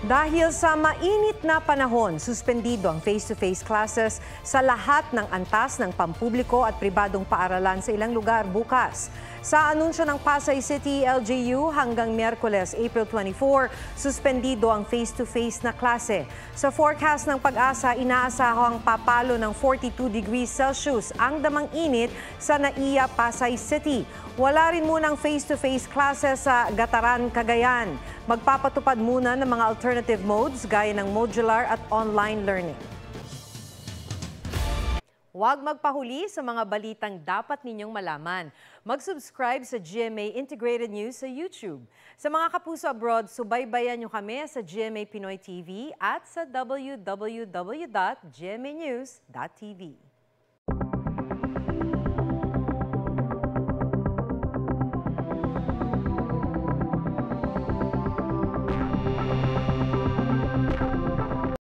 Dahil sa mainit na panahon, suspendido ang face-to-face classes sa lahat ng antas ng pampubliko at pribadong paaralan sa ilang lugar bukas. Sa anunsyo ng Pasay City LGU hanggang Miyerkules, April 24, suspendido ang face-to-face na klase. Sa forecast ng Pag-asa, inaasahang papalo ng 42 degrees Celsius ang damang init sa NAIA, Pasay City. Wala rin munang face-to-face classes sa Gataran, Cagayan. Magpapatupad muna ng mga alternative modes gaya ng modular at online learning. Huwag magpahuli sa mga balitang dapat ninyong malaman. Mag-subscribe sa GMA Integrated News sa YouTube. Sa mga kapuso abroad, subaybayan nyo kami sa GMA Pinoy TV at sa www.gmanews.tv.